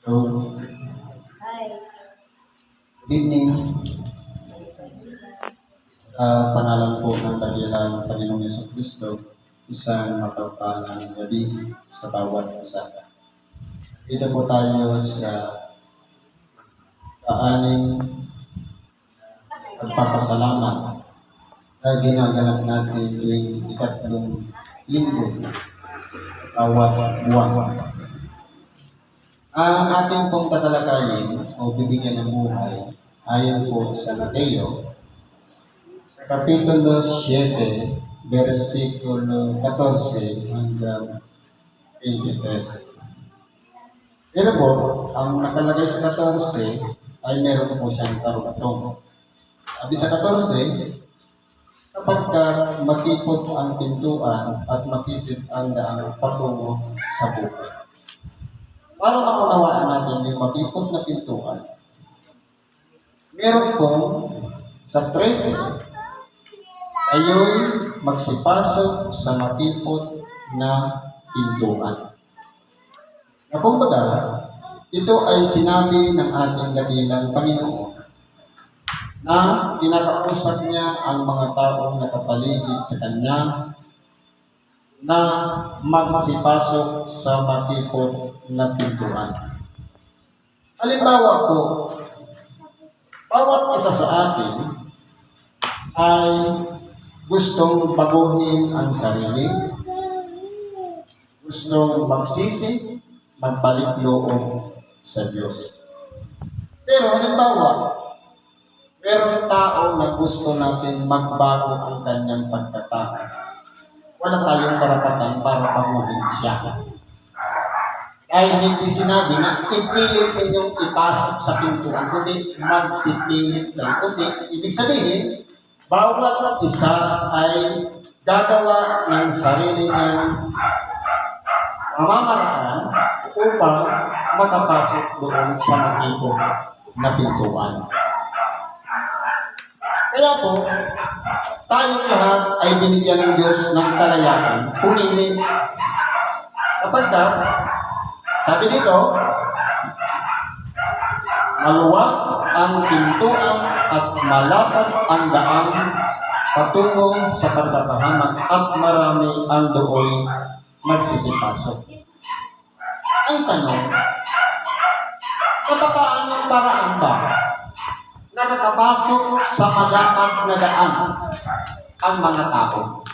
So, Hi. good evening. Sa pangalan po ng dakilang Panginoong Jesucristo, isang mapagpalang gabi sa bawat isa. Dito po tayo sa paaning pagpapasalamat na ginaganap natin tuwing ikatlong linggo bawat buwan. Ang ating pong tatalakayin o bibigyan ng buhay ayon po sa Mateo, Kapitulo 7, versikulo 14 hanggang 23. Pero po, ang nakalagay sa 14 ay meron po siyang karugtong. Sabi sa 14, kapagkat makipot ang pintuan at makitid ang daang patungo sa buhay. Para maunawaan natin yung makipot na pintuan, meron po sa 13, ayo'y magsipasok sa makipot na pintuan. Na kumbaga, ito ay sinabi ng ating dakilang Panginoon na kinakausap niya ang mga taong nakapaligid sa Kanya na magsipasok sa makipot na pintuan. Halimbawa po, bawat isa sa atin ay gustong baguhin ang sarili, gustong magsisi, magbalik loob sa Diyos. Pero halimbawa, merong tao na gusto natin magbago ang kanyang pagkatao. Wala tayong karapatan para baguhin siya. Dahil hindi sinabi na ipilit ninyong ipasok sa pintuan, kundi magsipilit kayo. Kundi, ibig sabihin, bawat isa ay gagawa ng sarili niyang pamamaraan upang makapasok doon sa makipot na pintuan. Kaya po, tayong lahat ay binigyan ng Diyos ng kalayaan, pumili. Kapagkat, sabi dito, maluwag ang pintuan at malapad ang daan patungo sa pagkapahamak at marami ang dooy magsisipasok. Ang tanong, sa papaanong paraan ba nakakapasok sa malapad na daan ang mga tao?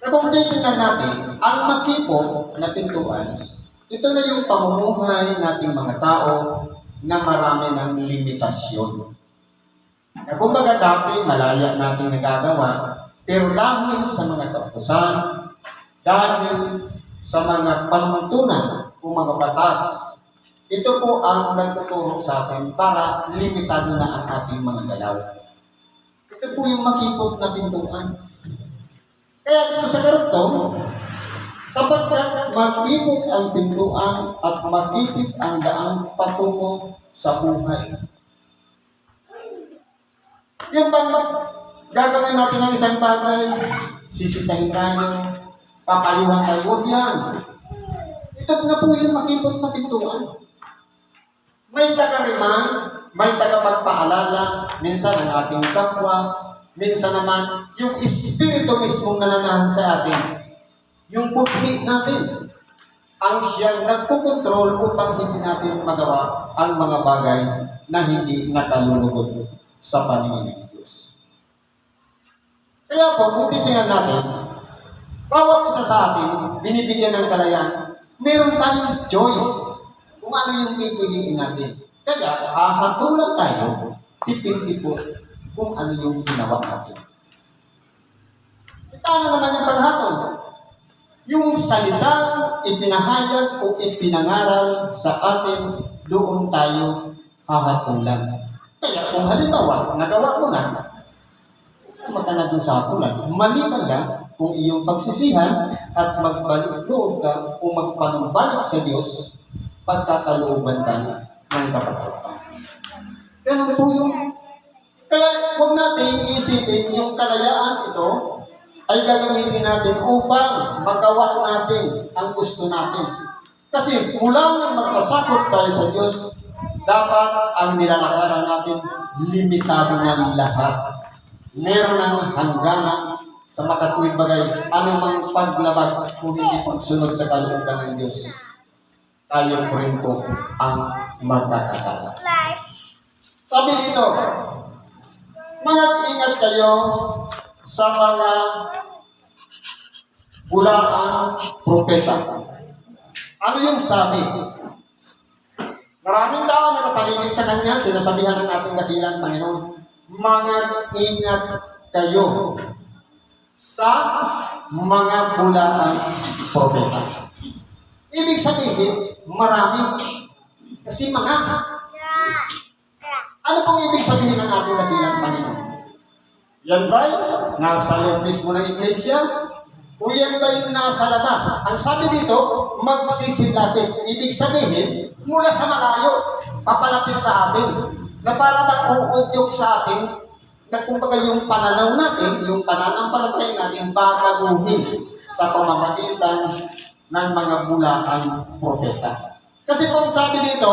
Na kung titignan natin, ang makipot na pintuan, ito na yung pamumuhay nating mga tao na marami ng limitasyon. Na kumbaga dati, malaya nating nagagawa, pero dahil sa mga kautusan, dahil sa mga panuntunan o mga batas, ito po ang nagtuturo sa atin para limitado na ang ating mga galaw. Ito po yung makipot na pintuan. Kaya dito sa karugtong, sapagkat makipot ang pintuan at makitid ang daang patungo sa buhay. Yung bang gagawin natin ng isang bagay, sisitahin tayo, papayuhan tayo, huwag yan. Ito na po yung makipot na pintuan. May taga-remind, may taga-pagpaalala, minsan ang ating kapwa, minsan naman yung Espiritu mismong nananahan sa atin. Yung budhi natin, ang siyang nagkukontrol upang hindi natin magawa ang mga bagay na hindi nakalulugod sa paningin ng Diyos. Kaya po, kung titingnan natin, bawat isa sa atin, binibigyan ng kalayaan, meron tayong choice kung ano yung pipiliin natin. Kaya, hahatulan tayo, dipindi po kung ano yung ginawa natin. Paano naman yung paghatol? Yung salitang ipinahayag o ipinangaral sa atin, doon tayo hahatulan. Kaya kung halimbawa, nagawa mo na, sama ka na doon sa hatulan. Maliban lang kung iyong pagsisihan at magbalik loob ka o magpanumbalik sa Diyos, pagkakalooban ka ng kapatawaran. Ganun po yun. Kaya huwag natin isipin yung kalayaan ito ay gagamitin natin upang magawa natin ang gusto natin. Kasi mula nang magpasakop tayo sa Diyos, dapat ang nilalakaran natin, limitado na lahat. Meron ng hangganan sa makatuwid bagay, anumang paglabag kung hindi pagsunod sa kalooban ng Diyos. Tayo po rin po ang magkakasala. Sabi dito, mag-ingat kayo sa mga bulaang propeta. Ano yung sabi? Maraming tao nakapaligid sa kanya, sinasabihan ng ating dakilang Panginoon, mag-ingat kayo sa mga bulaang propeta. Ibig sabihin, marami. Kasi mga. Ano pong ibig sabihin ng ating dakilang Panginoon? Yan ba'y nasa loob mismo ng iglesia? O yan ba yung nasa labas? Ang sabi dito, magsisilapit. Ibig sabihin, mula sa malayo, papalapit sa atin. Na para mag-uudyok sa atin, na kumbaga yung pananaw natin, yung pananampalataya natin, babaguhin sa pamamagitan ng mga bulaang propeta. Kasi kung sabi dito,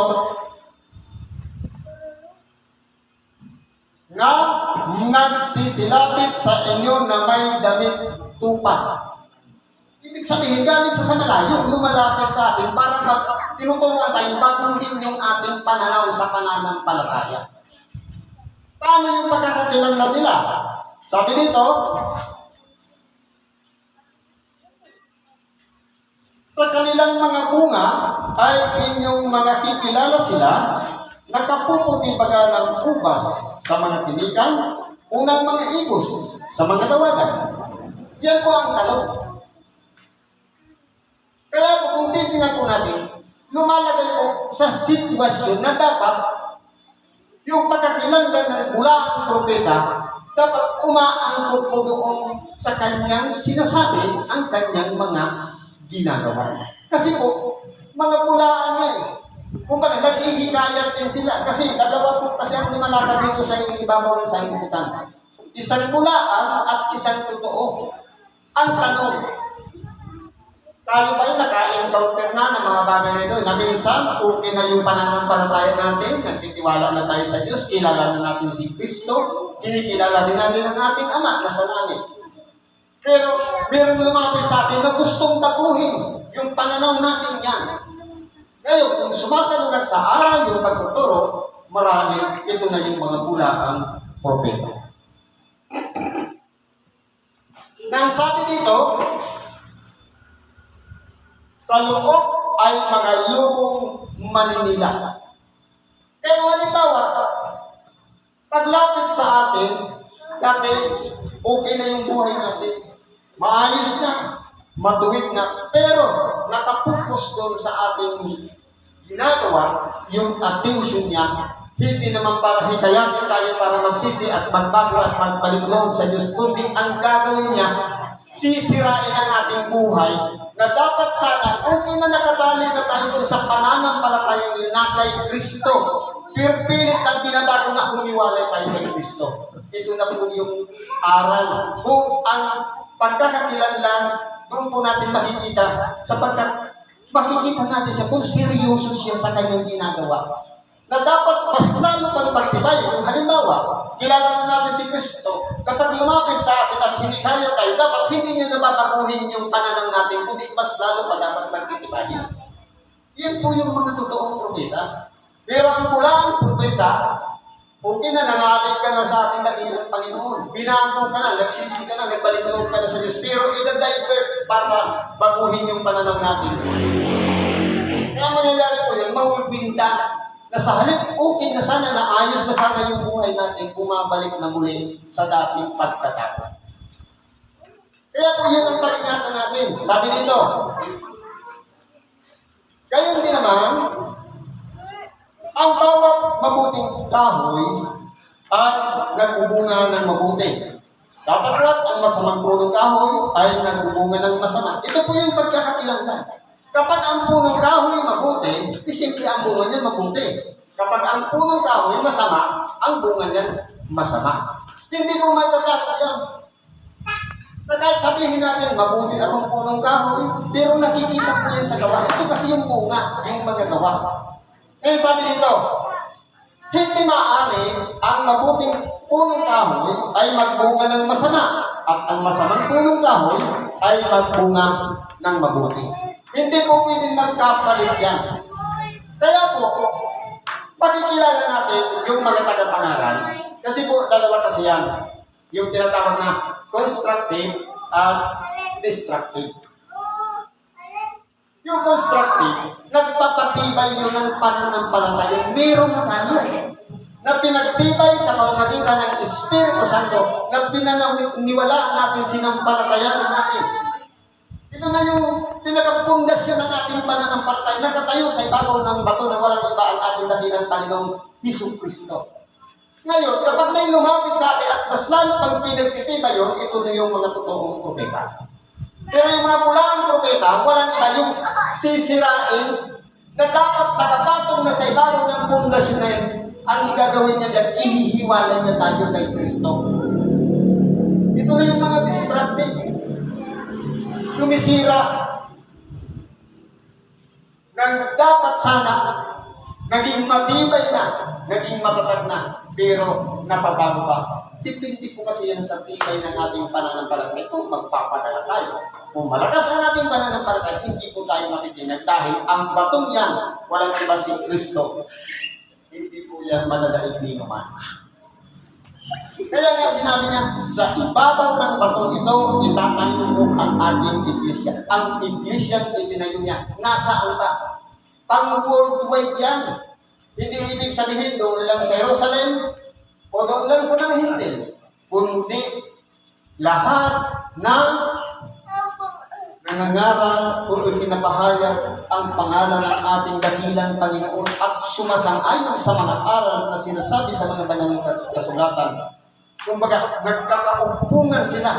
na nagsisilapit sa inyo na may damit tupa. Ibig sabihin, galing sa malayo, lumalapit sa atin para tinuturuan tayong baguhin yung ating pananaw sa pananampalataya. Paano yung pagkakakilanlan nila? Sabi dito, sa kanilang mga bunga ay inyong mga kikilala sila, nakapuputi baga ng ubas sa mga tinikan, unang mga igos sa mga dawagan. Yan po ang tanong. Kaya po kung titingnan po natin, lumalagay po sa sitwasyon na dapat yung pagkakilanlan ng bulaang propeta dapat umaangkot po doon sa kanyang sinasabi ang kanyang mga ginagawa. Kasi po, mga bulaan nga eh. Kumbaga, naghihikayat din sila. Kasi dalawa po kasi ang lumalakad dito sa ibabaw ng sanglibutan. Isang bulaan at isang totoo. Ang tanong, tayo ba yung naka-encounter na ng mga bagay na ito? Na minsan, okay na yung pananampalataya natin, nagtitiwala na tayo sa Diyos, kilala na natin si Kristo, kinikilala din natin ang ating Ama na sa langit. Pero merong lumapit sa atin na gustong baguhin yung pananaw natin yan. Ngayon, kung sumasalungat sa aral yung pagtuturo, marami, ito na yung mga bulaang propeta. Nang sabi dito, sa loob ay mga lubong maninila. Kaya halimbawa, paglapit sa atin, dati okay na yung buhay natin. Maayos na, matuwid na, pero nakapupos doon sa ating ginagawa, yung attention niya, hindi naman para hikayatin tayo para magsisi at magbago at magbalik loob sa Diyos, kundi ang gagawin niya, sisirain ang ating buhay, na dapat sana, okay na nakatali na tayo sa pananampalataya yun na kay Kristo, pero pilit ang binabago na humiwalay tayo kay Kristo. Ito na po yung aral. Kung ang pagkakakilanlan, doon po natin makikita, sapagkat makikita natin siya kung seryoso siya sa kanyang ginagawa. Na dapat mas lalo pang pagtibay. Kung halimbawa, kilala na natin si Kristo, kapag lumapit sa atin at hinikaya tayo, dapat hindi niya nababaguhin yung pananaw natin, kundi mas lalo pa dapat magtitibayin. Yan po yung mga totoong propeta. Pero ang bulaang propeta, okay na, nangalit ka na sa ating dakilang Panginoon. Binago ka na, nagsisi ka na, nagbalik loob ka na sa Diyos. Pero ida-divert para baguhin yung pananaw natin. Kaya mangyayari po yan, mawulpinta na sa halip, okay na sana, naayos na sana yung buhay natin, bumabalik na muli sa dating pagkatapos. Kaya po yun ang paringatan natin. Sabi dito, gayon din naman, ang bawat mabuting kahoy ay nagbubunga ng mabuti. Dapat ang masamang punong kahoy ay nagbubunga ng masama. Ito po yung pagkakakilanlan. Kapag ang punong kahoy mabuti, siyempre ang bunga niyan mabuti. Kapag ang punong kahoy masama, ang bunga niyan masama. Hindi mo matatapos yan. Kahit sabihin natin, mabuti akong punong kahoy, pero nakikita ko yan sa gawa. Ito kasi yung bunga. bunga, yung magagawa. Kaya sabi dito, hindi maaari ang mabuting punong kahoy ay magbunga ng masama at ang masamang punong kahoy ay magbunga ng mabuti. Hindi po pwedeng magkapalit yan. Kaya po, pakikilala natin yung mga tagapangaral. Kasi po, dalawa kasi yan. Yung tinatawag na constructive at destructive. Yung constructive, nagpapatibay yun ng pananampalataya. Meron na tayo na pinagtibay sa pamamagitan ng Espiritu Santo na pinaniniwala natin sinampalatayanan natin. Ito na yung pinakapundasyon ng ating pananampalataya. Nagkatayo sa ibabaw ng bato na walang iba ang ating dakilang Panginoong Hesus Kristo. Ngayon, kapag may lumapit sa atin at mas lalo pang pinagtitibay yun, ito na yung mga totoong propeta. Pero yung mga bulaang propeta, walang iba yung sisirain na dapat nakapatong na sa ibabaw ng pundasyon na yun. Ang igagawin niya dyan, ihihiwalay niya tayo kay Kristo. Ito na yung mga distracted. Sumisira. Nang dapat sana, naging matibay na, naging matatag na, pero napabago pa. Dipindi po kasi yan sa tibay ng ating pananampalataya. Kung magpapadala tayo, kung malakas ang ating pananampalataya, hindi po tayo matitinag dahil ang batong yan, walang iba si Kristo. Hindi po yan madadaig ni naman. Kaya nga sinabi niya, sa ibabaw ng batong ito, itatayo mo ang ating iglesia. Ang iglesia itinayo niya. Nasaan ba? Pang-worldwide yan. Hindi ibig sabihin doon lang sa Jerusalem o doon lang sa mga hindi. Kundi lahat na nangangaral o pinapahayag ang pangalan ng ating dakilang Panginoon at sumasang-ayon sa mga aral na sinasabi sa mga banal na kasulatan. Kumbaga, nagkakaumpungan sila.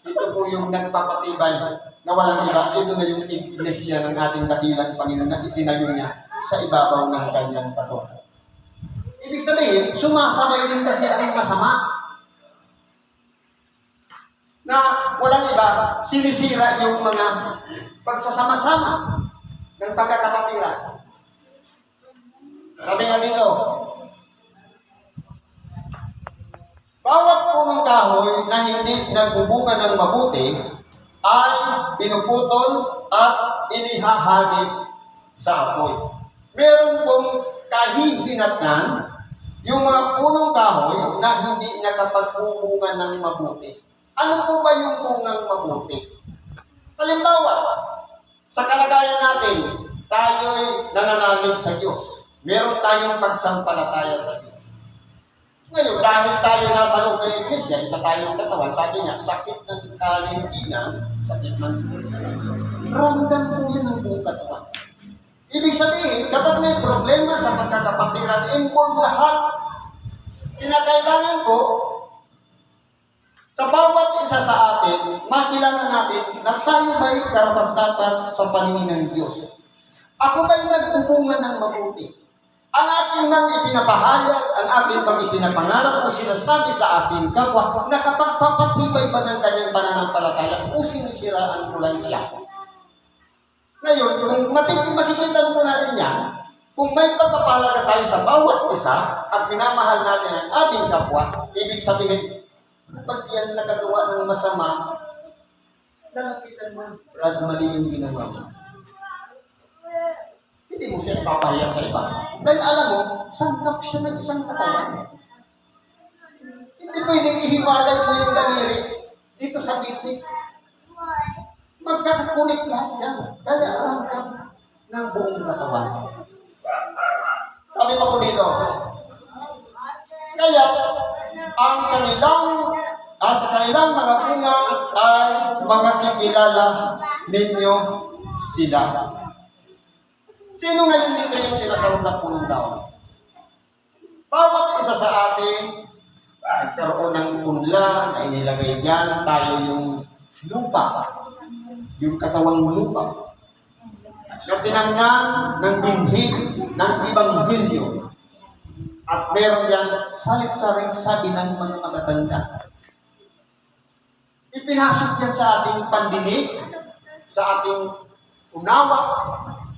Ito po yung nagpapatibay na walang iba. Ito na yung iglesia ng ating dakilang Panginoon na itinayo niya sa ibabaw ng kanyang bato. Ibig sabihin, sumasabay din kasi ang masama. Na walang iba, sinisira yung mga pagsasama-sama ng pagkakapatiran. Sabi nga dito, bawat punong kahoy na hindi nagbubunga ng mabuti ay pinuputol at inihahagis sa apoy. Meron pong kahihinatnan yung mga punong kahoy na hindi nakapagbubunga ng mabuti. Ano po ba yung bungang mabuti? Halimbawa, sa kalagayan natin, tayo'y nananalig sa Diyos. Meron tayong pagsampalataya sa Diyos. Ngayon, dahil tayo nasa loob ng iglesia, isa tayong katawan, sabi niya, sakit ng kalimpinan, sakit ng ramdam po yun ang buong katawan. Ibig sabihin, kapag may problema sa pagkakapatiran, involve lahat. Kinakailangan ko, sa bawat isa sa atin, makilala natin na tayo ba'y karapat-dapat sa paningin ng Diyos. Ako ba'y nagbubunga ng mabuti? Ang aking bang ipinapahayag, ang aking bang ipinapangarap o sinasabi sa aking kapwa na kapag papatibay ba ng kanyang pananampalataya o sinisiraan ko lang siya? Ngayon, kung makikita po natin yan, kung may pagpapalaga tayo sa bawat isa at minamahal natin ang ating kapwa, ibig sabihin, kapag yan nakagawa ng masama, lalapitan mo, Brad, mali yung ginawa mo. Hindi mo siya ipapahiya sa iba. Dahil alam mo, sangkap siya ng isang katawan. Hindi pwedeng ihiwalay mo yung daliri dito sa basic. Magkakakulit lahat yan. Kaya rangkap ng buong katawan. Sabi pa po dito, kaya ang sa kanilang mga bunga ay makikilala ninyo sila. Sino ngayon dito yung tinatawag na punong daon? Bawat isa sa atin, nagkaroon ng punla na inilagay dyan, tayo yung lupa, yung katawang lupa, na tinangnang ng binhi ng Ebanghelyo. At meron yan salit-saring sabi ng mga matatanda. Ipinasok yan sa ating pandinig, sa ating unawa,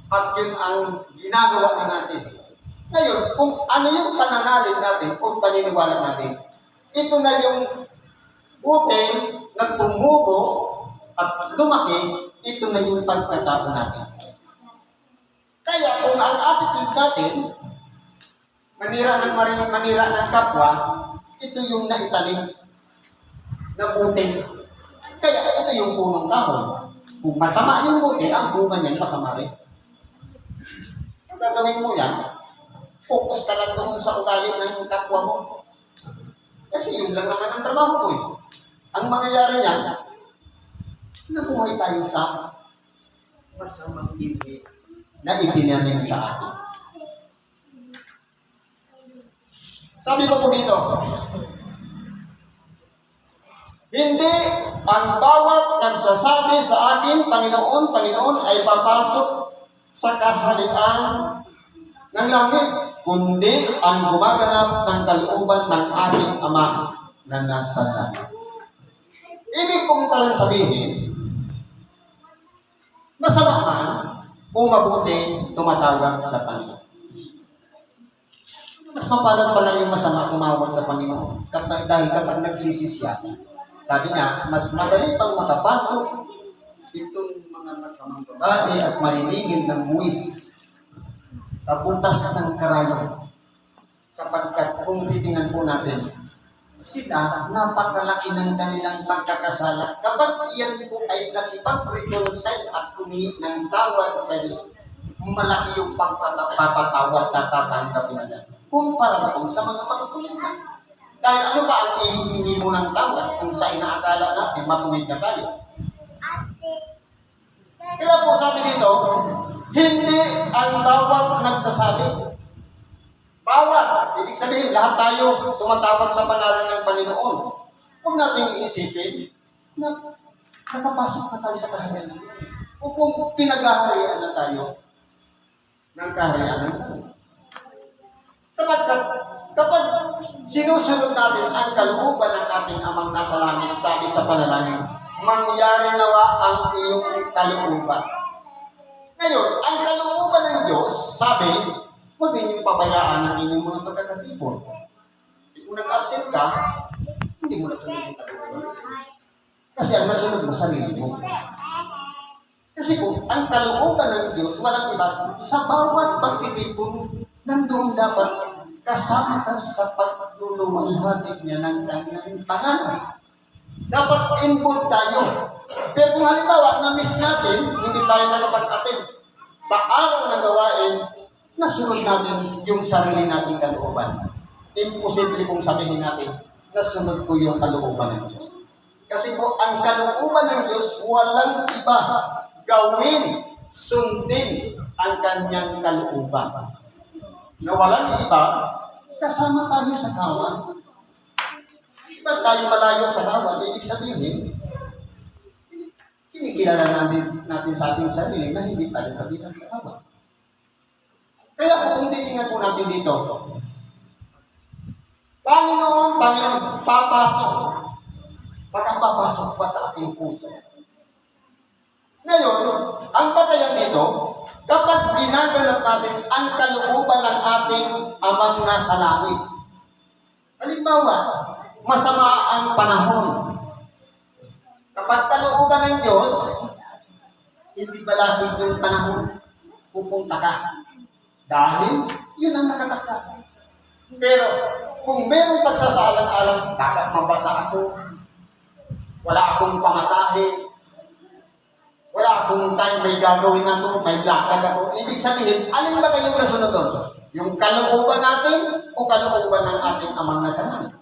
At yun ang ginagawa na natin. Ngayon, kung ano yung pananalig natin o paniniwala natin, ito na yung butil na tumubo at lumaki, ito na yung pagkatao natin. Kaya kung ang attitude natin, manira ng kapwa, ito yung naitanim na butil. Kaya ito yung punong kahoy. Kung masama yung butil, ang bunga niyan masama rin. Kung gagawin mo yan, focus ka lang doon sa ugali ng kapwa mo. Kasi yun lang naman ang trabaho ko eh. Ang mangyayari niyan, nabuhay tayo sa masamang hindi na itinanim sa atin. Sabi pa po dito, hindi ang bawat nagsasabi sa akin, Panginoon, Panginoon, ay papasok sa kaharian ng langit, kundi ang gumaganap ng kalooban ng ating Ama na nasa langit. Ibig pong palang sabihin, masama man o mabuti tumatawag sa Panginoon. Mas mapalad pala yung masama tumawag sa Panginoon dahil kapag nagsisisya, sabi niya, mas madali pang makapasok itong mga masamang babae at malinigin ng buwis sa butas ng karayo. Sapagkat kung titingnan po natin, sila napakalaki ng kanilang pagkakasala. Kapag iyan po ay nakipag-reconcile at humingi ng tawad sa Diyos, malaki yung pagpapatawad at tatanggapin na yan. Kumpara doon sa mga matutuwid na. Dahil ano ba ang ihihingi mo ng tawad kung sa inaakala natin matuwid na tayo? Kaya po sabi dito, hindi ang bawat nagsasabi. Bawat, ibig sabihin, lahat tayo tumatawag sa pangalan ng Panginoon. Huwag natin iisipin na nakapasok na tayo sa kaharian. O kung pinag-aharian na tayo ng kaharian ng langit. Sapagkat kapag sinusunod natin ang kalooban ng ating Amang nasa langit, sabi sa panalangin, mangyari nawa ang iyong kalooban. Ngayon, ang kalooban ng Diyos, sabi, huwag ninyong pabayaan ang inyong mga pagkakatipon. Kung nag-absent ka, hindi mo nasunod yung kalooban. Kasi ang nasunod mo, sarili mo. Kasi kung ang kalooban ng Diyos, walang iba, sa bawat pagtitipon, nandoon dapat kasama ka sa pagluluwalhati niya ng kanyang pangalan. Dapat involved tayo. Pero kung halimbawa, na-miss natin, hindi tayo nakapag-attend sa araw na gawain, nasunod natin yung sarili nating kalooban. Imposible kong sabihin natin, nasunod ko yung kalooban ng Diyos. Kasi po, ang kalooban ng Diyos, walang iba. Gawin, sundin ang kanyang kalooban. Na walang iba, kasama tayo sa kawan. Ba't tayo malayo sa kawan? Ibig sabihin, kinikilala natin sa ating sarili na hindi tayo kabilang sa kawan. Kaya kung titingnan po natin dito, Panginoon, papasok. Pagkapapasok pa sa ating puso. Ngayon, ang batayan dito, kapag ginaganap natin ang kalooban ng ating Amang nasa langit. Halimbawa, masama ang panahon. Kapag kalooban ng Diyos, hindi balakid yung panahon, pupunta ka. Dahil, yun ang nakataksa. Pero, kung mayroong pagsasaalang-alang, dapat mabasa ako, wala akong pamasahe, wala akong time, may gagawin na to, may lakad ako. Ibig sabihin, alin ba kayong nasunod doon? Yung kalooban natin o kalooban ng ating Amang nasa langit?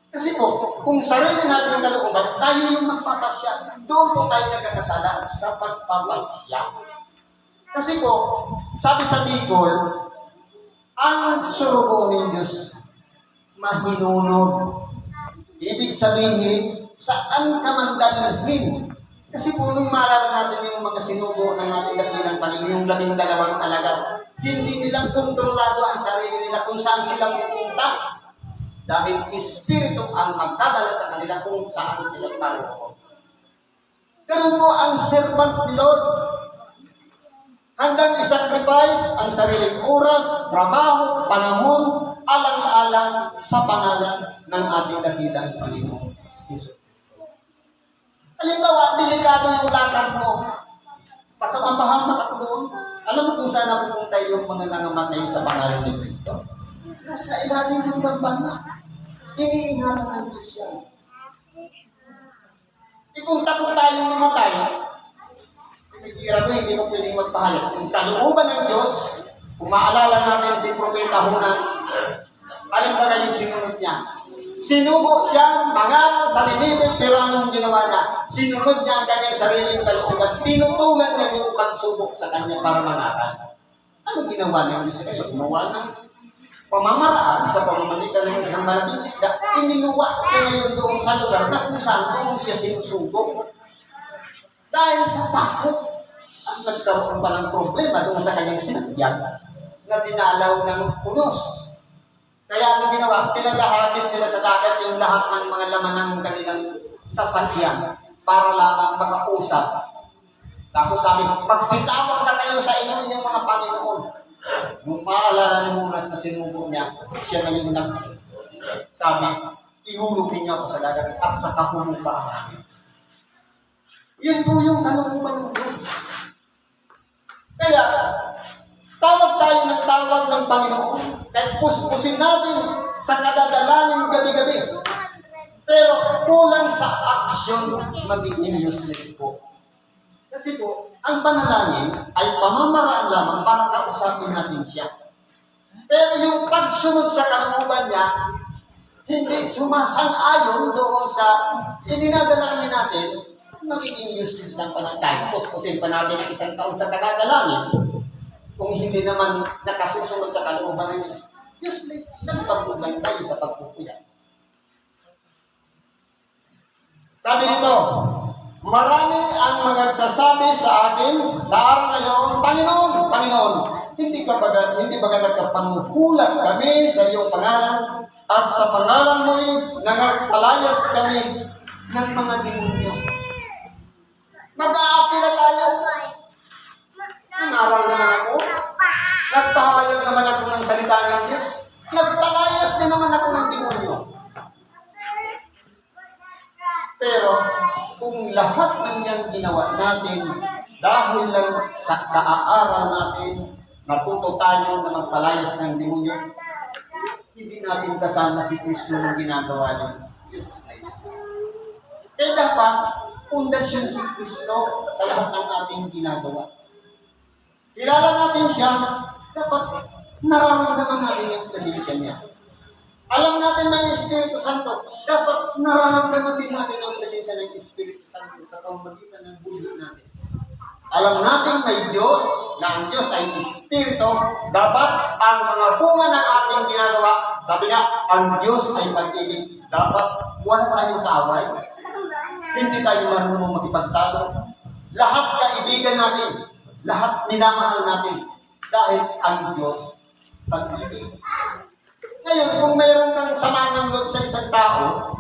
Kasi po, kung sarili natin kalooban, tayo yung magpapasya. Doon po tayo nagkakasala sa pagpapasya. Kasi po, sabi sa Bicol, ang surugo ng Diyos, mahinunod. Ibig sabihin, saan ka man dalhin? Kasi po, nung maalala natin yung mga sinugo ng ating dakilang Panginoon, yung 12 alagad, hindi nilang kontrolado ang sarili nila kung saan sila pupunta. Dahil Espiritu ang magdadala sa kanila kung saan sila paroon. Ganun po ang servant ni Lord. Handang isacrifice ang sariling oras, trabaho, panahon, alang-alang sa pangalan ng ating dakilang Panginoon Hesus Kristo. Halimbawa, delikado yung lakad mo. Baka mapahamak ako doon. Alam mo kung saan napupunta yung mga nangamatay sa pangalan ni Kristo? Nasa ilalim ng dambana. Iniingatan ng Diyos yan. Kung takot tayong mamatay, pinitira ko, hindi mo pwedeng magpahayag. Kung kalooban ng Diyos, kung maalala natin si Propeta Jonas, alin ba yung sinunod niya? Sinubo siya, mangaral sa Ninive, pero anong ginawa niya? Sinunod niya ang kanyang sariling kalooban. Tinutulan niya yung pagsubok sa kanya para mangaral. Anong ginawa niya? Kasi gumawa ng pamamaraan sa pamamagitan ng malaking isda, iniluwa siya ngayon doon sa lugar na kung saan doon siya sinusubok. Dahil sa takot, at nagkaroon pa ng problema doon sa kanyang sinagyan na dinalaw ng punos. Kaya ano ginawa? Pinagahagis nila sa dagat yung lahat ng mga laman ng kanilang sasakyan para lamang makausap. Tapos sabi, magsitawag na kayo sa inyo yung mga Panginoon. Nung maalala ni Jonas na sinubo niya, siya na yung sabi, ihulog ninyo ako sa dagat at sa kahulog pa ako. Yun po yung kalooban ng Diyos. Kaya, tawag tayo ng tawag ng Panginoon. Kahit puspusin natin sa kadadalanin gabi-gabi. Pero kulang sa action, magiging useless po. Kasi po, ang panalangin ay pamamaraan lamang para kausapin natin siya. Pero yung pagsunod sa kalooban niya, hindi sumasang-ayon doon sa ininadalangin natin, magiging useless lang pa ng time. Puspusin pa natin ang isang taon sa kadadalangin. Kung hindi naman nakasusunod sa kalooban ng Diyos, useless. Nagpagod lang tayo sa pagpupuyat. Sabi nito, marami ang magsasabi sa akin sa araw na iyon, Panginoon, Panginoon, hindi baga nagkapangukulat kami sa iyong pangalan at sa pangalan mo'y nagpalayas kami ng mga demonyo. Mag-aapila tayo. Nangaral naman ako. Nagpahayag naman ako ng salita ng Diyos. Nagpalayas din naman ako ng demonyo. Pero, kung lahat ng yan ginawa natin, dahil lang sa kaaaral natin, natuto tayo na magpalayas ng demonyo, hindi natin kasama si Kristo ng ginagawa niya. Useless. Kaya dapat, pundasyon si Kristo sa lahat ng ating ginagawa. Kilala natin siya, dapat nararamdaman natin yung presensya niya. Alam natin na yung Espiritu Santo, dapat nararamdaman din natin ang presensya ng Espiritu Santo sa pamamagitan ng buhay natin. Alam natin may Diyos, na ang Diyos ay Espiritu, dapat ang mga bunga ng ating ginagawa, sabi nga, ang Diyos ay pag-ibig, dapat wala tayong kaaway. Hindi tayo marunong makipagtalo. Lahat kaibigan natin, lahat minamahal natin, dahil ang Diyos pag-ibig. Ngayon, kung mayroon kang sama ng loob sa isang tao,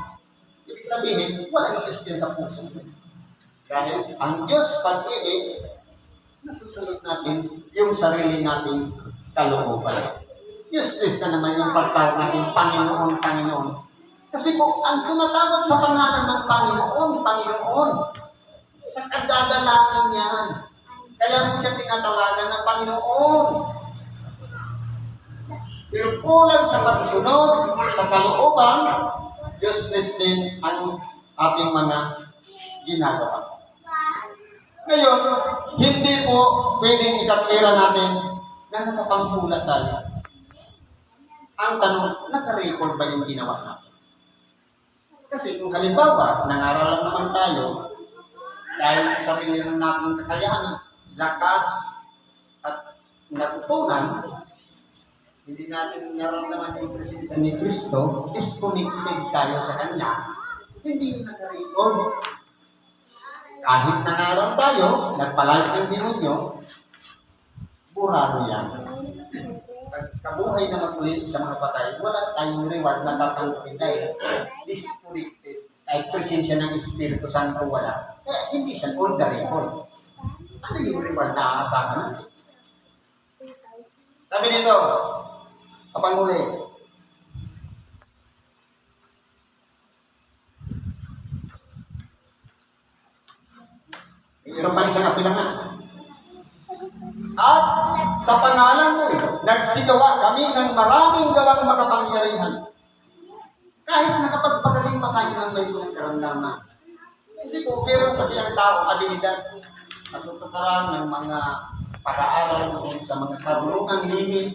ibig sabihin, walang Diyos din sa puso. Dahil ang Diyos pag-ibig, nasusunod natin yung sarili nating kalooban. Useless na naman yung pagtawag natin, Panginoon, Panginoon. Kasi po, ang tumatawag sa pangalan ng Panginoon, Panginoon, sa kadadalangin niyan. Kaya mo siya tinatawagan ng Panginoon. Pero kulang sa pagsunod, sa kalooban, useless din ang ating mga ginagawa. Ngayon, hindi po pwedeng ikatwira natin na nakapanghulat tayo. Ang tanong, naka-record ba yung ginawa natin? Kasi kung halimbawa, nangaral lang naman tayo, dahil sa sarili ng nating kakayahan, lakas at natutunan, hindi natin naramdaman yung presensya ni Kristo, disconnected tayo sa Kanya, hindi yung naka-record. Kahit nangaral tayo, nagpalayas ng demonyo, burado yan. Kabuhay na mag-ulit sa mga patay, wala tayong reward na tatanggapin dahil disconnected. Kahit presensya ng Espiritu Santo wala. Kaya hindi siya on the record. Ano yung reward na aasahan natin? Sabi dito, sa panghuli, mayroon pa isang apila nga. At sa pangalan mo, nagsigawa kami ng maraming gawang makapangyarihan. Kahit nakapagpagaling pa tayo ng may tunong karamdaman. Kasi po, meron kasi ang tao, abilidad, natutukaran ng mga pag-aaral tungkol sa mga karunungang lihim,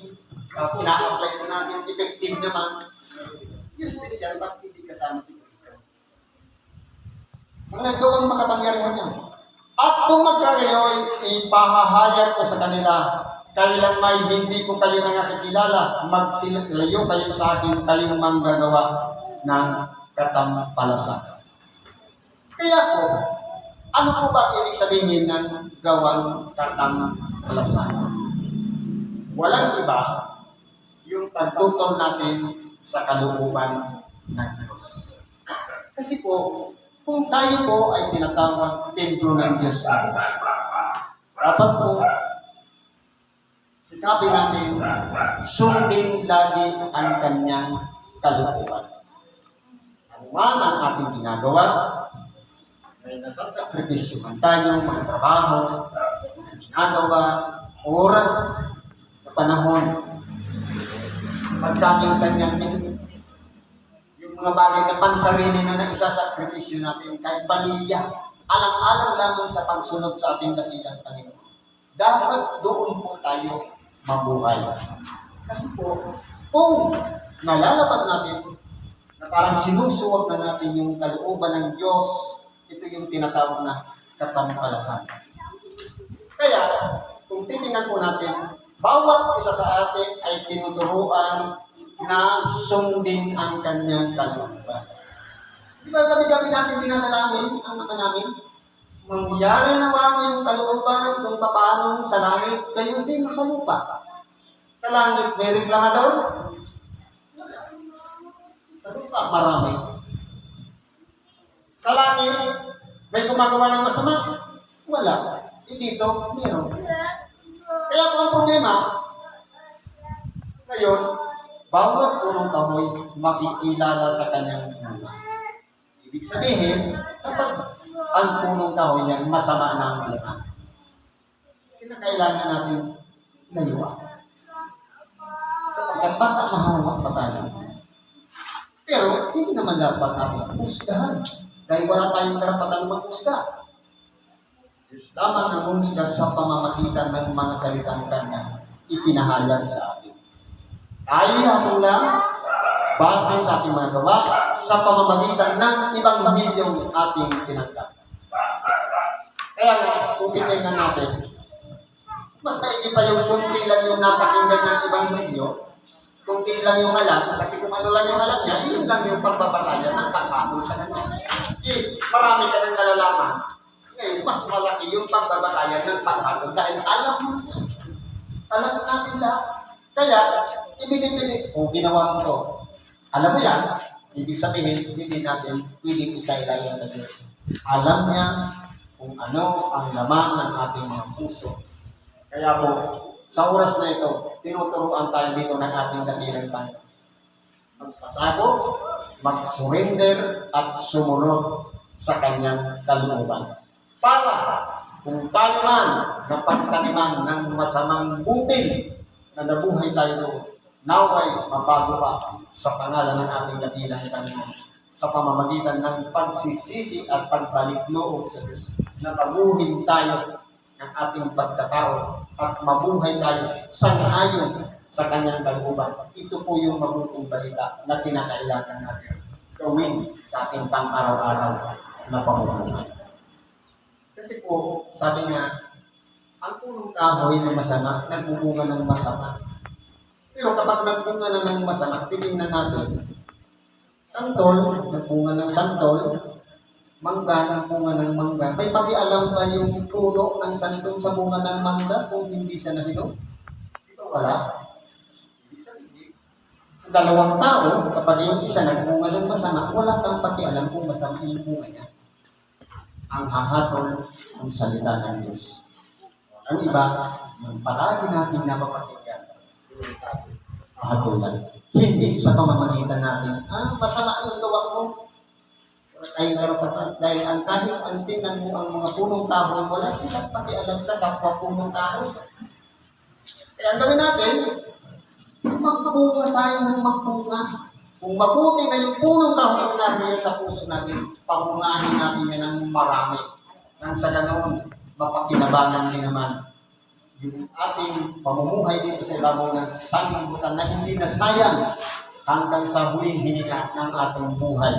tapos ina-apply mo natin, effective naman. Useless yan, bakit hindi kasama si Kristo? Mga gawang makapangyarihan yan. At kung magkakayo'y ipahahayag ko sa kanila, kailan may hindi ko kayo nakakilala, magsilayo kayo sa akin, kayong manggagawa ng katampalasan. Kaya po, ano po ba ibig sabihin ng gawang katampalasan? Walang iba yung pagtutol natin sa kalooban ng Diyos. Kasi po, kung tayo po ay tinatawag templo ng Diyos, dapat po sikapin natin sundin lagi ang kanyang kalooban. Ano man ang ating ginagawa, may nasasakripisyo man tayo, mga trabaho, ginagawa, oras, panahon, pagkaminsan niyang mga bagay na pansarili na naisasakripisyo natin, kahit pamilya, alang-alang lamang sa pagsunod sa ating dakilang Panginoon. Dapat doon po tayo mabuhay. Kasi po, kung nalalapad natin na parang sinusuwag na natin yung kalooban ng Diyos, ito yung tinatawag na katampalasan. Kaya, kung titingnan po natin, bawat isa sa atin ay tinuturuan na sundin ang kanyang kalooban. Di ba gabi-gabi natin dinadalangin ang mga namin? Mangyari naman yung kalooban kung paano sa langit, gayon din sa lupa. Sa langit, may reklamador? Sa lupa, marami. Sa langit, may gumagawa ng masama? Wala. Dito, meron. Kaya po ang problema, ngayon, bawat punong kahoy makikilala sa kanyang bunga. Ibig sabihin, kapag ang punong kahoy niyan masama na ang bunga, kinakailangan natin layuan. Sapagkat baka mahawak pa tayo. Pero hindi naman dapat natin husgahan. Dahil wala tayong karapatan mag-husga. Diyos lamang ang husga sa pamamagitan ng mga salitang kanya ipinahayag sa atin. Tayo hatong lang base sa ating mga gawa sa pamamagitan ng Ebanghilyong ating tinanggap. Kaya nga, kung titignan natin, mas maigi pa yung kunti lang yung napakinggan ng Ebanghilyo, kunti lang yung alam, kasi kung ano lang yung alam niya, yun lang yung pagbabasaya ng pagkakul sa kanya. Marami ka ng nalalaman. Ngayon, mas malaki yung pagbabasaya ng pagkakul dahil alam mo natin lahat. Kaya, hindi ginawa mo to. Alam mo yan, ibig sabihin, hindi natin pwedeng ikailayan sa Diyos. Alam niya kung ano ang laman ng ating mga puso. Kaya po, sa oras na ito, tinuturuan tayo dito ng ating dakilang Panginoon. Magpasabot, mag-surrender, at sumunod sa kanyang kalooban. Para kung tayo man napagtaniman ng masamang butil na nabuhay tayo doon, naway mabago pa sa pangalan ng ating dakilang Panginoon sa pamamagitan ng pagsisisi at pagbalik loob sa Diyos na baguhin tayo ng ating pagkatao at mabuhay tayo sangayon sa kanyang kalooban. Ito po yung mabuting balita na kinakailangan natin gawin sa ating pang-araw-araw na pamumuhay. Kasi po, sabi nga, ang punong kahoy na masama, nagbubunga ng masama. Pero kapag nagbunga na ng masama, titingnan natin, santol, nagbunga ng santol, mangga, nagbunga ng mangga. May pakialam ba yung puno ng santol sa bunga ng mangga kung hindi siya nahinog? Ito wala. Sa dalawang tao, kapag yung isa nagbunga ng masama, wala kang pakialam kung masama yung bunga niya. Ang hahatol ang salita ng Diyos. Ang iba, yung palagi natin napapakinggan, hatulan. Hindi sa pamamagitan natin, masama yung gawa mo. Ay karapatan. Dahil kahit ang tingnan mo ang mga punong kahoy, wala silang pakialam sa kapwa punong kahoy. Kaya ang gawin natin, magbunga tayo ng magbunga. Kung mabuti na yung punong kahoy na nariyan sa puso natin, pamungahin natin yan ng marami. Nang sa ganoon, mapakinabangan din naman yung ating pamumuhay dito sa ibabaw ng sanlibutan na hindi na sayang hanggang sa huling hininga ng ating buhay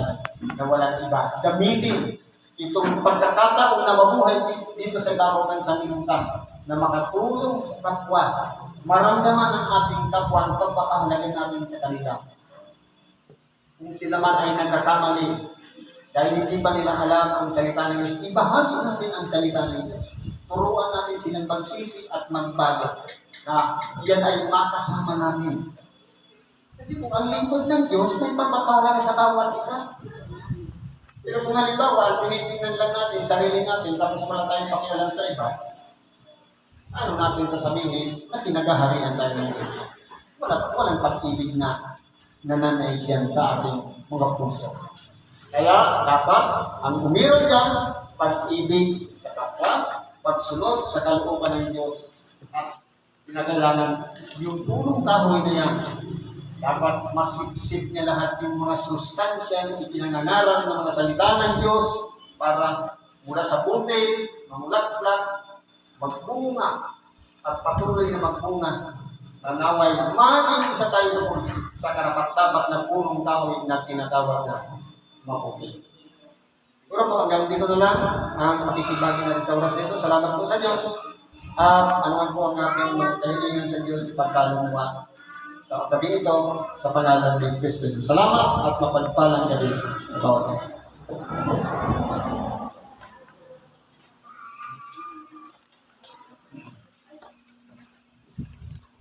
na walang iba. Gamitin itong pagkakataon na mabuhay dito sa ibabaw ng sanlibutan na makatulong sa kapwa, maramdaman ng ating kapwa ang pagpapahalaga natin sa kanila. Kung sila man ay nagkakamali dahil hindi pa nila alam ang salita ng Diyos, ibahagi natin ang salita ng Diyos. Turuan natin silang magsisi at magbago na yan ay makasama natin. Kasi kung ang lingkod ng Diyos, may pagpapahalaga sa bawat isa. Pero kung halimbawa, tinitingnan lang natin, sarili natin, tapos wala tayong pakialam sa iba, ano natin sasabihin na pinagaharian tayo ng Diyos? Walang pag-ibig na nananay dyan sa ating mga puso. Kaya dapat ang umiral dyan, pag-ibig sa kapwa, pagsunod sa kalooban ng Diyos. At pinagalanan yung punong kahoy na yan, dapat masipsip niya lahat yung mga sustansyang ipinangangaral ng mga salita ng Diyos para mula sa puti, mamulatlat, magbunga at patuloy na magbunga. Nanaway na maging isa tayo doon sa karapat-dapat na punong kahoy na tinatawag na maputi. Siguro po hanggang dito na lang ang pakikibagi natin sa oras nito. Salamat po sa Diyos. At anuman po ang ating kahilingan sa Diyos ipagkalumuha sa gabi ito sa pangalan ni Kristo. Salamat at mapagpalang gabi sa bawat isa.